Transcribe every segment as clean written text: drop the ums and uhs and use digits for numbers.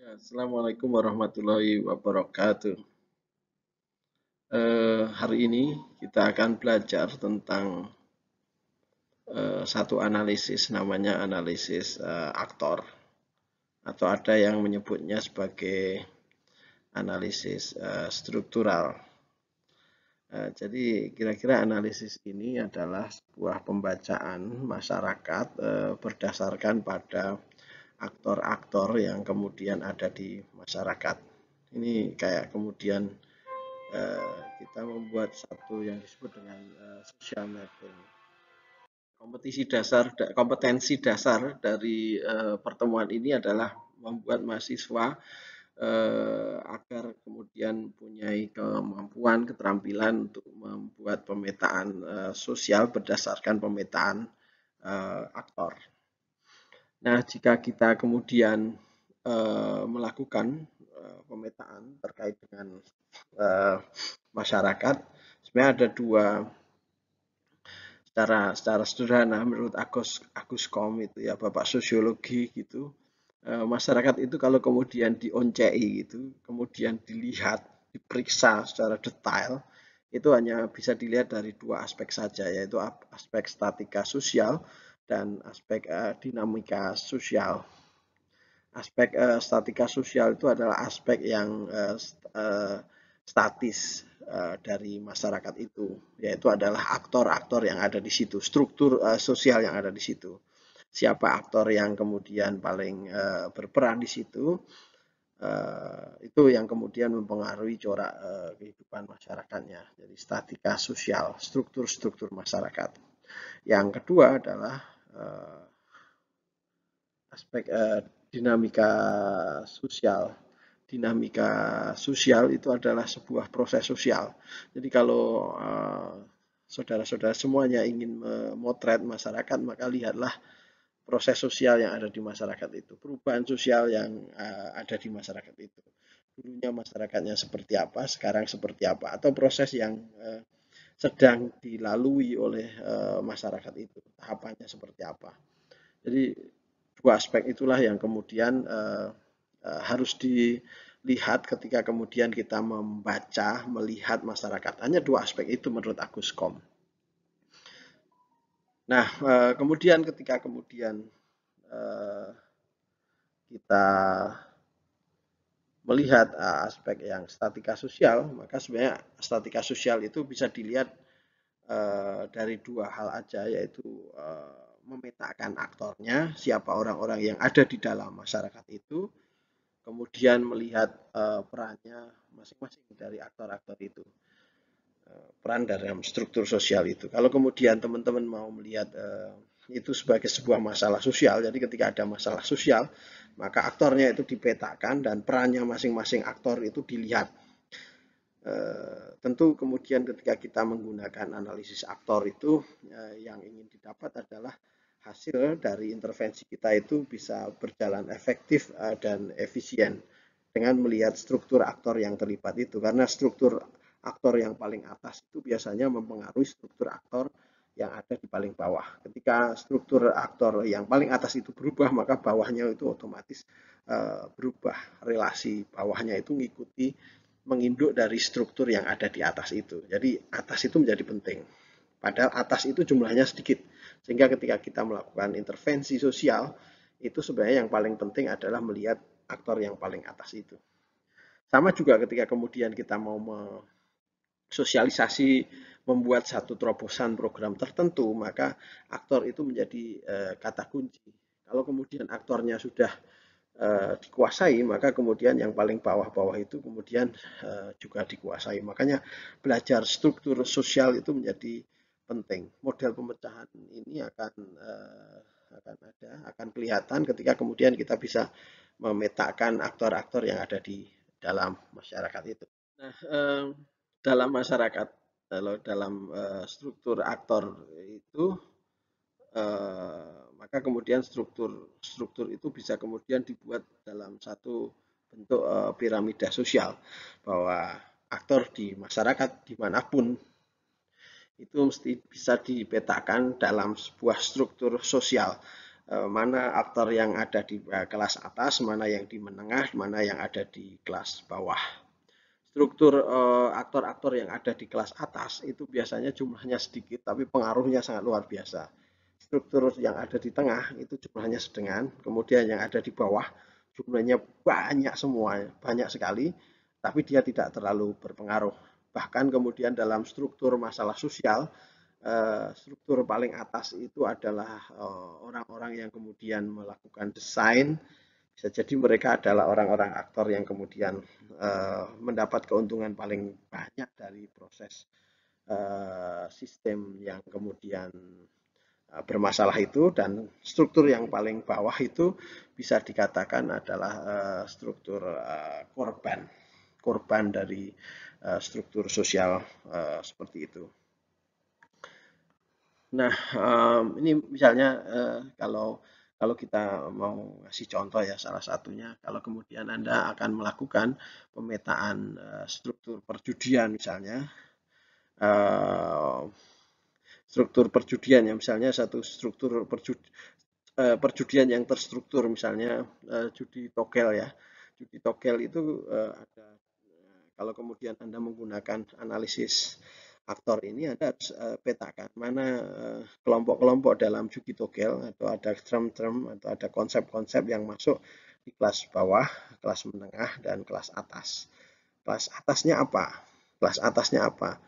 Ya, Assalamualaikum warahmatullahi wabarakatuh. Hari ini kita akan belajar tentang satu analisis, namanya analisis aktor, atau ada yang menyebutnya sebagai analisis struktural. Jadi kira-kira analisis ini adalah sebuah pembacaan masyarakat berdasarkan pada aktor-aktor yang kemudian ada di masyarakat. Ini kayak kemudian kita membuat satu yang disebut dengan social mapping. Kompetensi dasar dari pertemuan ini adalah membuat mahasiswa agar kemudian punya kemampuan, keterampilan untuk membuat pemetaan sosial berdasarkan pemetaan aktor. Nah, jika kita kemudian melakukan pemetaan terkait dengan masyarakat, sebenarnya ada dua secara sederhana menurut Agus Kom itu ya, Bapak Sosiologi gitu. Masyarakat itu kalau kemudian dioncei gitu, kemudian dilihat, diperiksa secara detail, itu hanya bisa dilihat dari dua aspek saja, yaitu aspek statika sosial dan aspek dinamika sosial. Aspek statika sosial itu adalah aspek yang statis dari masyarakat itu, yaitu adalah aktor-aktor yang ada di situ, struktur sosial yang ada di situ. Siapa aktor yang kemudian paling berperan di situ, itu yang kemudian mempengaruhi corak kehidupan masyarakatnya. Jadi statika sosial, struktur-struktur masyarakat. Yang kedua adalah aspek dinamika sosial. Dinamika sosial itu adalah sebuah proses sosial. Jadi kalau saudara-saudara semuanya ingin memotret masyarakat, maka lihatlah proses sosial yang ada di masyarakat itu, perubahan sosial yang ada di masyarakat itu. Dulunya masyarakatnya seperti apa, sekarang seperti apa, atau proses yang sedang dilalui oleh masyarakat itu, tahapannya seperti apa. Jadi dua aspek itulah yang kemudian harus dilihat ketika kemudian kita membaca, melihat masyarakat. Hanya dua aspek itu menurut Agus Kom. Nah, kemudian ketika kemudian kita melihat aspek yang statika sosial, maka sebenarnya statika sosial itu bisa dilihat dari dua hal aja, yaitu memetakan aktornya, siapa orang-orang yang ada di dalam masyarakat itu, kemudian melihat perannya masing-masing dari aktor-aktor itu, peran dalam struktur sosial itu. Kalau kemudian teman-teman mau melihat itu sebagai sebuah masalah sosial, jadi ketika ada masalah sosial, maka aktornya itu dipetakan dan perannya masing-masing aktor itu dilihat. Tentu kemudian ketika kita menggunakan analisis aktor itu, yang ingin didapat adalah hasil dari intervensi kita itu bisa berjalan efektif dan efisien dengan melihat struktur aktor yang terlibat itu, karena struktur aktor yang paling atas itu biasanya mempengaruhi struktur aktor yang ada di paling bawah. Ketika struktur aktor yang paling atas itu berubah, maka bawahnya itu otomatis berubah. Relasi bawahnya itu mengikuti, menginduk dari struktur yang ada di atas itu. Jadi atas itu menjadi penting. Padahal atas itu jumlahnya sedikit. Sehingga ketika kita melakukan intervensi sosial, itu sebenarnya yang paling penting adalah melihat aktor yang paling atas itu. Sama juga ketika kemudian kita mau sosialisasi, membuat satu terobosan program tertentu, maka aktor itu menjadi kata kunci. Kalau kemudian aktornya sudah dikuasai, maka kemudian yang paling bawah-bawah itu kemudian juga dikuasai. Makanya belajar struktur sosial itu menjadi penting. Model pemecahan ini akan kelihatan ketika kemudian kita bisa memetakan aktor-aktor yang ada di dalam masyarakat itu. Nah, dalam masyarakat, kalau dalam struktur aktor itu, maka kemudian struktur itu bisa kemudian dibuat dalam satu bentuk piramida sosial, bahwa aktor di masyarakat dimanapun itu mesti bisa dipetakan dalam sebuah struktur sosial. mana aktor yang ada di kelas atas, mana yang di menengah, mana yang ada di kelas bawah. Struktur aktor-aktor yang ada di kelas atas itu biasanya jumlahnya sedikit, tapi pengaruhnya sangat luar biasa. Struktur yang ada di tengah itu jumlahnya sedang, kemudian yang ada di bawah jumlahnya banyak semua, banyak sekali, tapi dia tidak terlalu berpengaruh. Bahkan kemudian dalam struktur masalah sosial, struktur paling atas itu adalah orang-orang yang kemudian melakukan desain. Bisa jadi mereka adalah orang-orang aktor yang kemudian mendapat keuntungan paling banyak dari proses sistem yang kemudian bermasalah itu, dan struktur yang paling bawah itu bisa dikatakan adalah struktur korban dari struktur sosial seperti itu. Nah, ini misalnya kalau kita mau ngasih contoh ya, salah satunya kalau kemudian Anda akan melakukan pemetaan struktur perjudian misalnya, struktur perjudian ya, misalnya satu struktur perjudian yang terstruktur, misalnya judi togel ya. Judi togel itu ada, kalau kemudian Anda menggunakan analisis aktor ini, Anda harus petakan mana kelompok-kelompok dalam judi togel, atau ada term-term atau ada konsep-konsep yang masuk di kelas bawah, kelas menengah, dan kelas atas. Kelas atasnya apa? Kelas atasnya apa?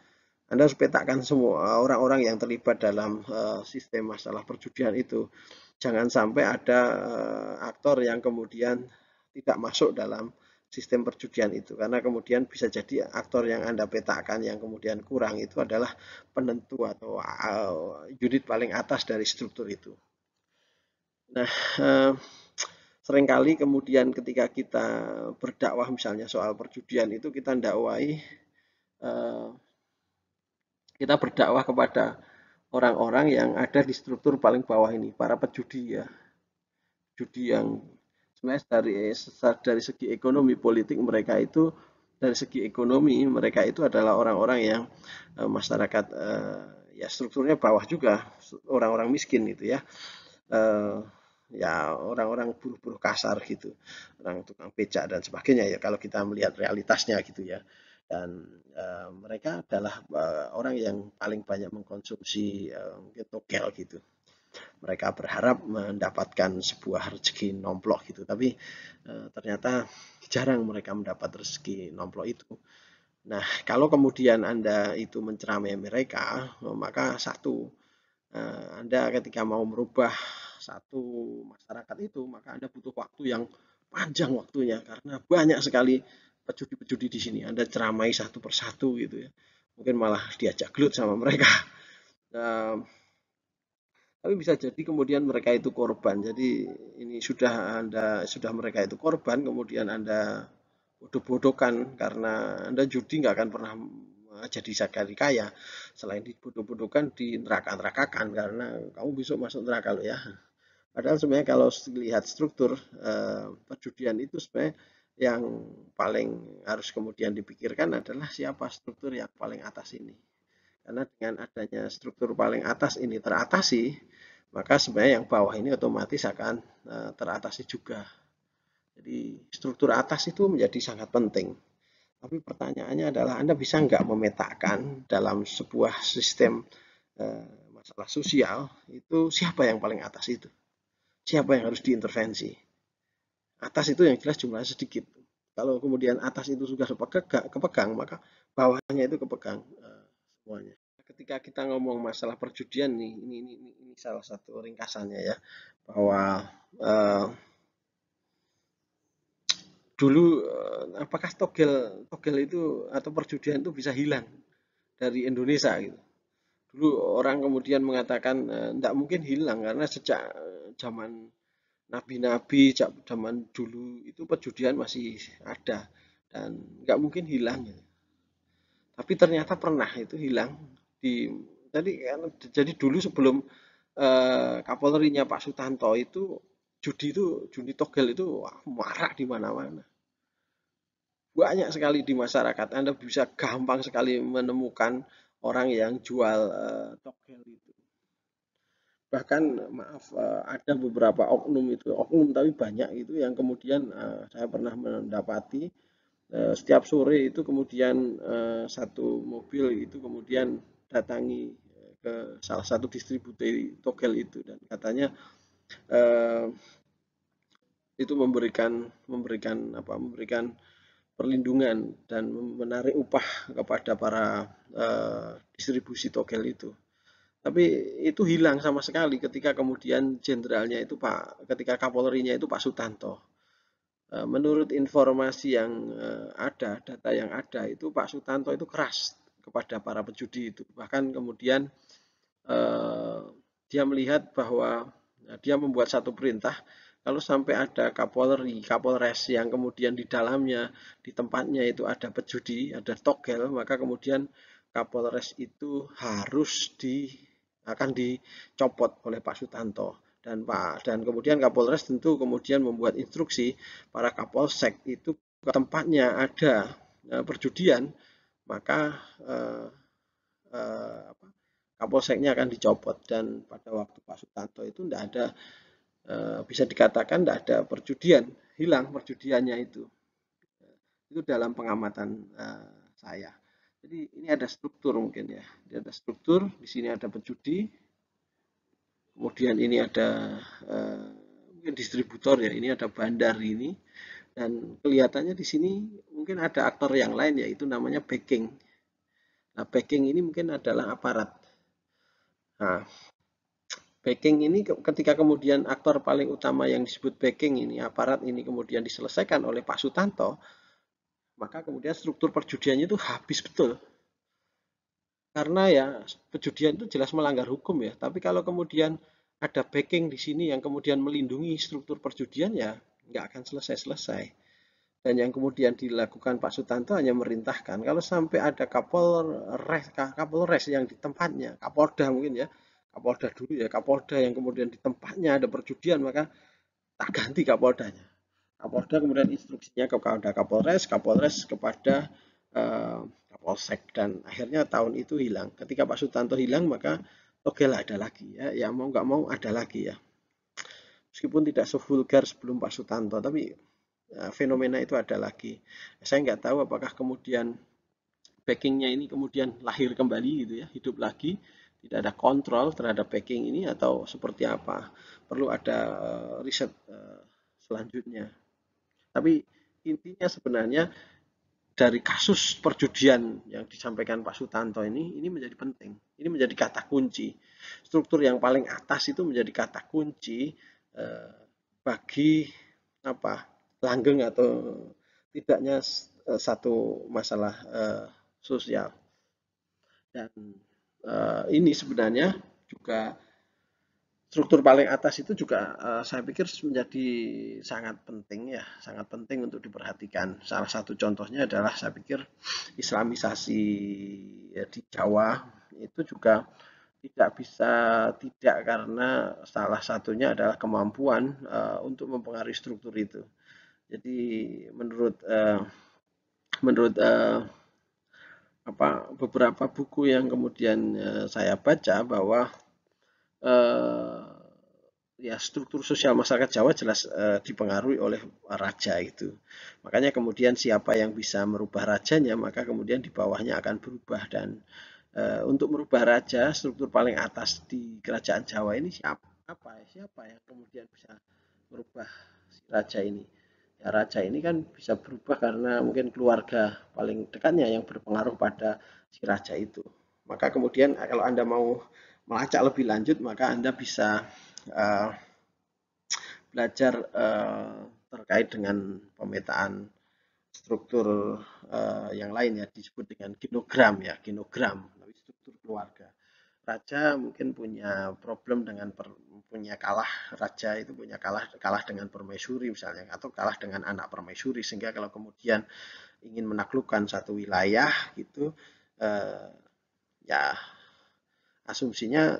Anda harus petakan semua orang-orang yang terlibat dalam sistem masalah perjudian itu. Jangan sampai ada aktor yang kemudian tidak masuk dalam sistem perjudian itu, karena kemudian bisa jadi aktor yang Anda petakan yang kemudian kurang itu adalah penentu atau unit paling atas dari struktur itu. Nah, seringkali kemudian ketika kita berdakwah misalnya soal perjudian itu, kita dakwai, kita berdakwah kepada orang-orang yang ada di struktur paling bawah ini, para pejudi ya. Judi yang sebenarnya dari segi ekonomi politik mereka itu, dari segi ekonomi mereka itu adalah orang-orang yang masyarakat ya strukturnya bawah juga, orang-orang miskin gitu ya. Ya orang-orang buruh-buruh kasar gitu, orang tukang becak dan sebagainya ya, kalau kita melihat realitasnya gitu ya. Dan mereka adalah orang yang paling banyak mengkonsumsi togel gitu. Mereka berharap mendapatkan sebuah rezeki nomplok gitu, tapi ternyata jarang mereka mendapat rezeki nomplok itu. Nah, kalau kemudian Anda itu menceramai mereka, maka satu, Anda ketika mau merubah satu masyarakat itu, maka Anda butuh waktu yang panjang waktunya, karena banyak sekali pejudi-pejudi di sini. Anda ceramai satu persatu gitu ya, mungkin malah diajak gelut sama mereka. Tapi bisa jadi kemudian mereka itu korban. Jadi ini sudah mereka itu korban, kemudian Anda bodoh-bodohkan karena Anda judi nggak akan pernah jadi sekali kaya. Selain dibodoh-bodohkan, di neraka-nerakakan karena kamu besok masuk neraka loh ya. Padahal sebenarnya kalau lihat struktur perjudian itu, sebenarnya yang paling harus kemudian dipikirkan adalah siapa struktur yang paling atas ini. Karena dengan adanya struktur paling atas ini teratasi, maka sebenarnya yang bawah ini otomatis akan teratasi juga. Jadi struktur atas itu menjadi sangat penting. Tapi pertanyaannya adalah, Anda bisa nggak memetakan dalam sebuah sistem masalah sosial itu siapa yang paling atas itu? Siapa yang harus diintervensi? Atas itu yang jelas jumlahnya sedikit. Kalau kemudian atas itu sudah kepegang, maka bawahnya itu kepegang semuanya. Ketika kita ngomong masalah perjudian nih, ini salah satu ringkasannya ya, bahwa dulu apakah togel itu atau perjudian itu bisa hilang dari Indonesia gitu. Dulu orang kemudian mengatakan tidak mungkin hilang, karena sejak zaman nabi-nabi, zaman dulu itu perjudian masih ada dan nggak mungkin hilang gitu. Tapi ternyata pernah itu hilang di jadi dulu sebelum Kapolrinya Pak Sutanto itu, judi togel itu marak di mana-mana. Banyak sekali di masyarakat. Anda bisa gampang sekali menemukan orang yang jual togel itu. bahkan maaf ada beberapa oknum tapi banyak itu yang kemudian saya pernah mendapati setiap sore itu kemudian satu mobil itu kemudian datangi ke salah satu distributor togel itu dan katanya eh, itu memberikan perlindungan dan menarik upah kepada para distribusi togel itu. Tapi itu hilang sama sekali ketika kemudian jenderalnya itu ketika Kapolrinya itu Pak Sutanto. Menurut informasi yang data yang ada itu Pak Sutanto itu keras kepada para pejudi itu. Bahkan kemudian eh, dia melihat bahwa dia membuat satu perintah kalau sampai ada Kapolri, Kapolres yang kemudian di dalamnya, di tempatnya itu ada pejudi, ada togel, maka kemudian Kapolres itu akan dicopot oleh Pak Sutanto. Dan kemudian Kapolres tentu kemudian membuat instruksi para Kapolsek itu ke tempatnya ada perjudian, maka eh, apa, Kapolseknya akan dicopot dan pada waktu Pak Sutanto itu tidak ada bisa dikatakan tidak ada perjudian, hilang perjudiannya itu dalam pengamatan saya. Jadi ini ada struktur mungkin ya, ada struktur di sini ada pejudi, kemudian ini ada mungkin distributor ya, ini ada bandar ini, dan kelihatannya di sini mungkin ada aktor yang lain yaitu namanya backing. Nah backing ini mungkin adalah aparat. Nah backing ini ketika kemudian aktor paling utama yang disebut backing ini, aparat ini kemudian diselesaikan oleh Pak Sutanto, maka kemudian struktur perjudiannya itu habis betul. Karena ya perjudian itu jelas melanggar hukum ya, tapi kalau kemudian ada backing di sini yang kemudian melindungi struktur perjudian ya nggak akan selesai-selesai. Dan yang kemudian dilakukan Pak Sutanto hanya merintahkan kalau sampai ada Kapolres yang di tempatnya, Kapolda mungkin ya, Kapolda dulu ya, Kapolda yang kemudian di tempatnya ada perjudian maka tak ganti Kapoldanya. Kapolda kemudian instruksinya kepada Kapolres, Kapolres kepada Kapolsek dan akhirnya tahun itu hilang. Ketika Pak Sutanto hilang maka oke lah ada lagi ya, ya mau nggak mau ada lagi ya. Meskipun tidak sevulgar sebelum Pak Sutanto, tapi fenomena itu ada lagi. Saya nggak tahu apakah kemudian backingnya ini kemudian lahir kembali gitu ya, hidup lagi, tidak ada kontrol terhadap backing ini atau seperti apa. Perlu ada riset selanjutnya. Tapi intinya sebenarnya dari kasus perjudian yang disampaikan Pak Sutanto ini menjadi penting. Ini menjadi kata kunci. Struktur yang paling atas itu menjadi kata kunci bagi apa langgeng atau tidaknya satu masalah sosial. Dan ini sebenarnya juga struktur paling atas itu juga saya pikir menjadi sangat penting ya, sangat penting untuk diperhatikan. Salah satu contohnya adalah saya pikir Islamisasi ya, di Jawa itu juga tidak bisa tidak karena salah satunya adalah kemampuan untuk mempengaruhi struktur itu. Jadi menurut beberapa buku yang kemudian saya baca bahwa eh, ya struktur sosial masyarakat Jawa jelas dipengaruhi oleh raja itu. Makanya kemudian siapa yang bisa merubah rajanya, maka kemudian di bawahnya akan berubah dan untuk merubah raja, struktur paling atas di kerajaan Jawa ini siapa yang kemudian bisa merubah si raja ini? Ya raja ini kan bisa berubah karena mungkin keluarga paling dekatnya yang berpengaruh pada si raja itu. Maka kemudian kalau Anda mau melacak lebih lanjut, maka Anda bisa uh, belajar terkait dengan pemetaan struktur yang lain ya disebut dengan genogram tapi struktur keluarga. Raja mungkin punya problem dengan punya kalah raja itu punya kalah dengan permaisuri misalnya atau kalah dengan anak permaisuri sehingga kalau kemudian ingin menaklukkan satu wilayah gitu ya asumsinya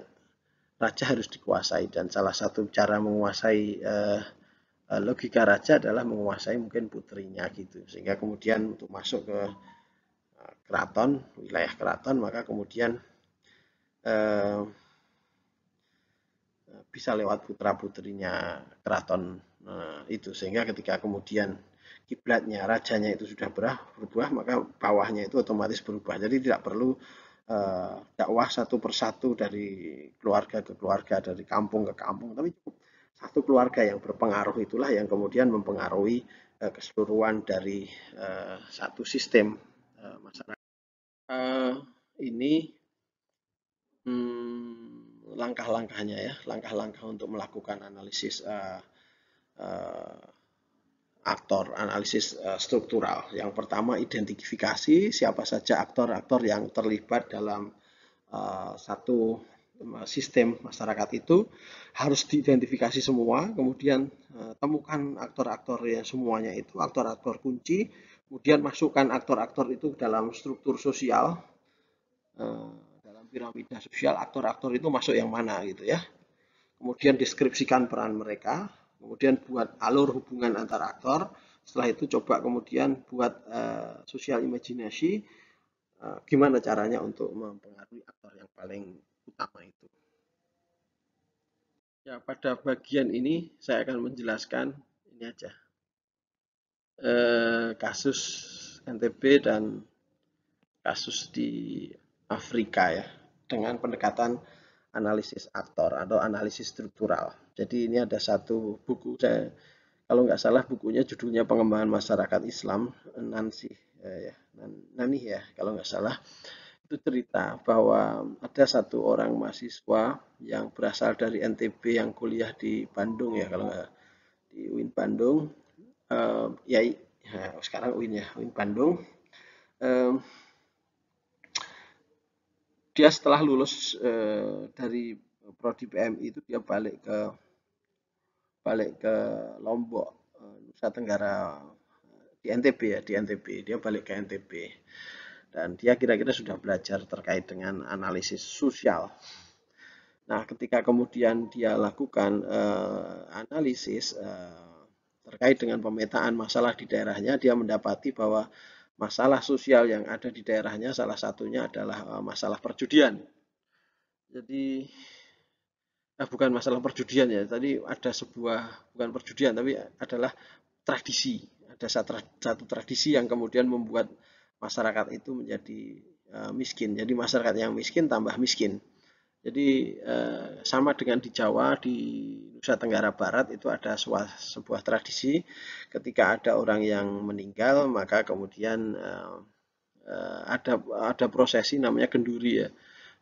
raja harus dikuasai dan salah satu cara menguasai logika raja adalah menguasai mungkin putrinya gitu sehingga kemudian untuk masuk ke keraton wilayah keraton maka kemudian eh, bisa lewat putra-putrinya keraton itu, sehingga ketika kemudian kiblatnya rajanya itu sudah berubah, maka bawahnya itu otomatis berubah. Jadi tidak perlu dakwah satu persatu dari keluarga ke keluarga, dari kampung ke kampung, tapi cukup satu keluarga yang berpengaruh itulah yang kemudian mempengaruhi keseluruhan dari satu sistem masyarakat. Ini langkah-langkahnya ya, langkah-langkah untuk melakukan analisis aktor, analisis struktural. Yang pertama, identifikasi siapa saja aktor-aktor yang terlibat dalam satu sistem masyarakat itu, harus diidentifikasi semua, kemudian temukan aktor-aktor yang semuanya itu, aktor-aktor kunci, kemudian masukkan aktor-aktor itu dalam struktur sosial, dalam piramida sosial, aktor-aktor itu masuk yang mana gitu ya. Kemudian deskripsikan peran mereka, kemudian buat alur hubungan antar aktor. Setelah itu coba kemudian buat social imaginasi, gimana caranya untuk mempengaruhi aktor yang paling utama itu. Ya, pada bagian ini saya akan menjelaskan ini aja, kasus NTB dan kasus di Afrika ya, dengan pendekatan analisis aktor atau analisis struktural. Jadi ini ada satu buku, saya kalau nggak salah bukunya judulnya Pengembangan Masyarakat Islam, Nani ya kalau nggak salah. Itu cerita bahwa ada satu orang mahasiswa yang berasal dari NTB yang kuliah di Bandung ya, kalau nggak di UIN Bandung, ya, sekarang UIN ya, UIN Bandung. Dia setelah lulus dari prodi PMI itu dia balik ke Lombok, Nusa Tenggara, di NTB ya, di NTB. Dia balik ke NTB. Dan dia kira-kira sudah belajar terkait dengan analisis sosial. Nah, ketika kemudian dia lakukan analisis terkait dengan pemetaan masalah di daerahnya, dia mendapati bahwa masalah sosial yang ada di daerahnya salah satunya adalah masalah perjudian. Jadi bukan masalah perjudian ya, tadi ada sebuah, bukan perjudian tapi adalah tradisi. Ada satu tradisi yang kemudian membuat masyarakat itu menjadi miskin. Jadi masyarakat yang miskin tambah miskin. Jadi sama dengan di Jawa, di Nusa Tenggara Barat itu ada sebuah tradisi ketika ada orang yang meninggal, maka kemudian ada prosesi namanya genduri ya,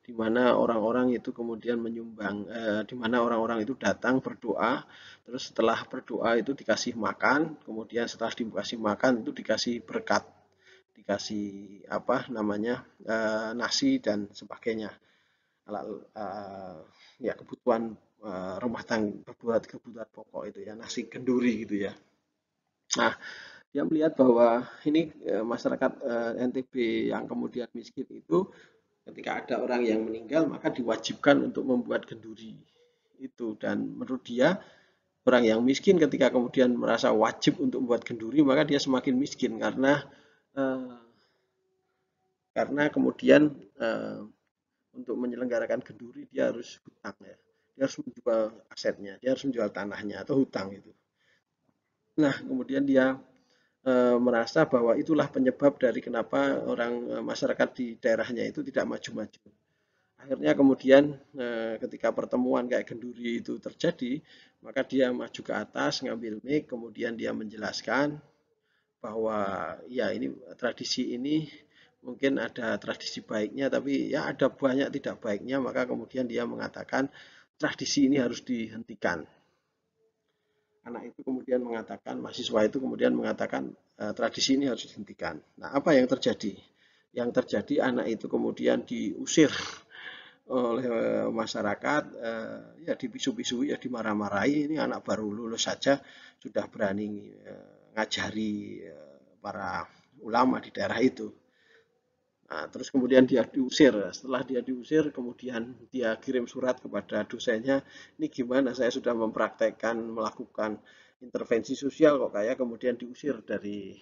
di mana orang-orang itu kemudian menyumbang, di mana orang-orang itu datang berdoa, terus setelah berdoa itu dikasih makan, kemudian setelah dikasih makan itu dikasih berkat, dikasih apa namanya, nasi dan sebagainya. Ya kebutuhan rumah tangga, kebutuhan pokok itu ya, nasi kenduri gitu ya. Nah, dia melihat bahwa ini masyarakat NTB yang kemudian miskin itu, ketika ada orang yang meninggal maka diwajibkan untuk membuat kenduri itu, dan menurut dia orang yang miskin ketika kemudian merasa wajib untuk membuat kenduri maka dia semakin miskin karena kemudian untuk menyelenggarakan kenduri dia harus hutang ya, dia harus menjual asetnya, dia harus menjual tanahnya atau hutang itu. Nah kemudian dia merasa bahwa itulah penyebab dari kenapa orang masyarakat di daerahnya itu tidak maju-maju. Akhirnya kemudian ketika pertemuan kayak genduri itu terjadi, maka dia maju ke atas ngambil mic, kemudian dia menjelaskan bahwa ya ini tradisi ini mungkin ada tradisi baiknya, tapi ya ada banyak tidak baiknya, maka kemudian dia mengatakan tradisi ini harus dihentikan. Anak itu kemudian mengatakan, mahasiswa itu kemudian mengatakan tradisi ini harus dihentikan. Nah, apa yang terjadi? Yang terjadi anak itu kemudian diusir oleh masyarakat, ya dipisu-pisu, ya dimarah-marahi. Ini anak baru lulus saja sudah berani ngajari para ulama di daerah itu. Nah, terus kemudian dia diusir. Setelah dia diusir, kemudian dia kirim surat kepada dosennya, ini gimana saya sudah mempraktekkan, melakukan intervensi sosial kok kayak kemudian diusir dari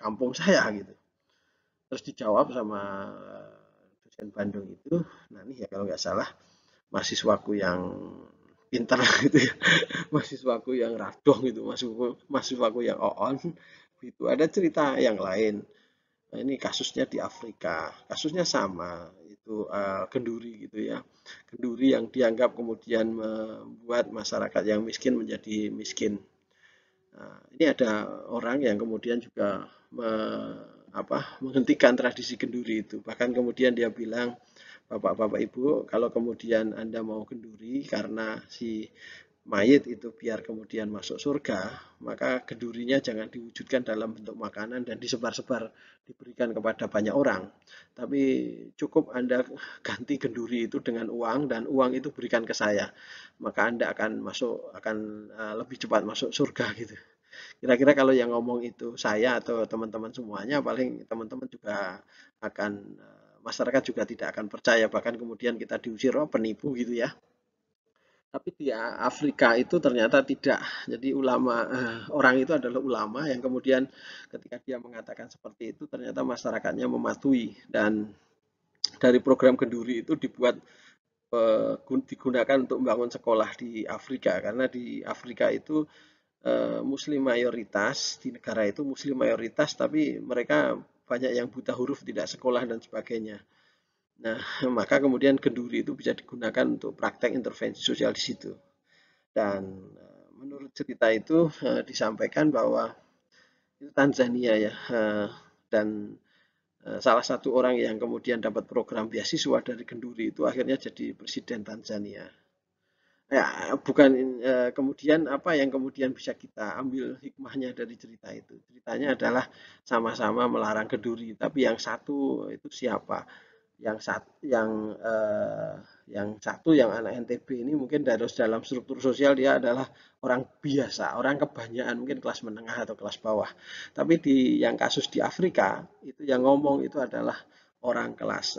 kampung saya gitu. Terus dijawab sama dosen Bandung itu, nah ini ya kalau nggak salah mahasiswaku yang pinter gitu ya, mahasiswaku yang radong itu, mahasiswaku yang on itu. Ada cerita yang lain. Nah, ini kasusnya di Afrika, kasusnya sama itu kenduri gitu ya, kenduri yang dianggap kemudian membuat masyarakat yang miskin menjadi miskin. Nah, ini ada orang yang kemudian juga menghentikan tradisi kenduri itu. Bahkan kemudian dia bilang, Bapak-bapak Ibu, kalau kemudian Anda mau kenduri karena si mayit itu biar kemudian masuk surga, maka kendurinya jangan diwujudkan dalam bentuk makanan dan disebar-sebar, diberikan kepada banyak orang. Tapi cukup Anda ganti kenduri itu dengan uang dan uang itu berikan ke saya, maka Anda akan lebih cepat masuk surga gitu. Kira-kira kalau yang ngomong itu saya atau teman-teman semuanya, paling teman-teman juga akan masyarakat juga tidak akan percaya, bahkan kemudian kita diusir, oh penipu gitu ya. Tapi di Afrika itu ternyata tidak. Jadi orang itu adalah ulama yang kemudian ketika dia mengatakan seperti itu, ternyata masyarakatnya mematuhi. Dan dari program Kenduri itu dibuat digunakan untuk membangun sekolah di Afrika, karena di Afrika itu Muslim mayoritas, di negara itu Muslim mayoritas, tapi mereka banyak yang buta huruf, tidak sekolah dan sebagainya. Nah, maka kemudian kenduri itu bisa digunakan untuk praktek intervensi sosial di situ. Dan menurut cerita itu disampaikan bahwa itu Tanzania ya, dan salah satu orang yang kemudian dapat program beasiswa dari kenduri itu akhirnya jadi presiden Tanzania. Ya, bukan kemudian apa yang kemudian bisa kita ambil hikmahnya dari cerita itu. Ceritanya adalah sama-sama melarang kenduri, tapi yang satu itu siapa? Yang satu yang anak NTB ini mungkin dalam struktur sosial dia adalah orang biasa, orang kebanyakan mungkin kelas menengah atau kelas bawah. Tapi di yang kasus di Afrika itu yang ngomong itu adalah orang kelas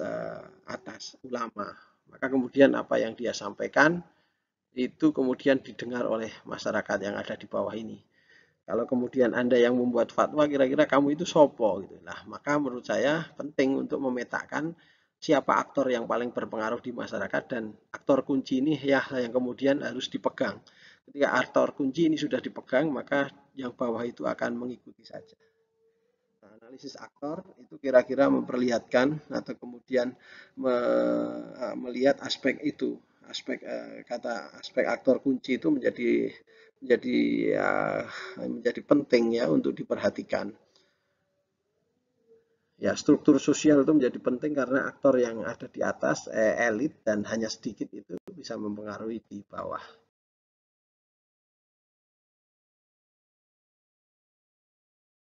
atas, ulama. Maka kemudian apa yang dia sampaikan itu kemudian didengar oleh masyarakat yang ada di bawah ini. Kalau kemudian Anda yang membuat fatwa, kira-kira kamu itu sopo gitu. Nah, maka menurut saya penting untuk memetakan siapa aktor yang paling berpengaruh di masyarakat, dan aktor kunci ini ya yang kemudian harus dipegang. Ketika aktor kunci ini sudah dipegang, maka yang bawah itu akan mengikuti saja. Nah, analisis aktor itu kira-kira memperlihatkan atau kemudian melihat aspek itu, aspek aktor kunci itu menjadi ya, menjadi penting ya untuk diperhatikan. Ya, struktur sosial itu menjadi penting karena aktor yang ada di atas elit dan hanya sedikit itu bisa mempengaruhi di bawah.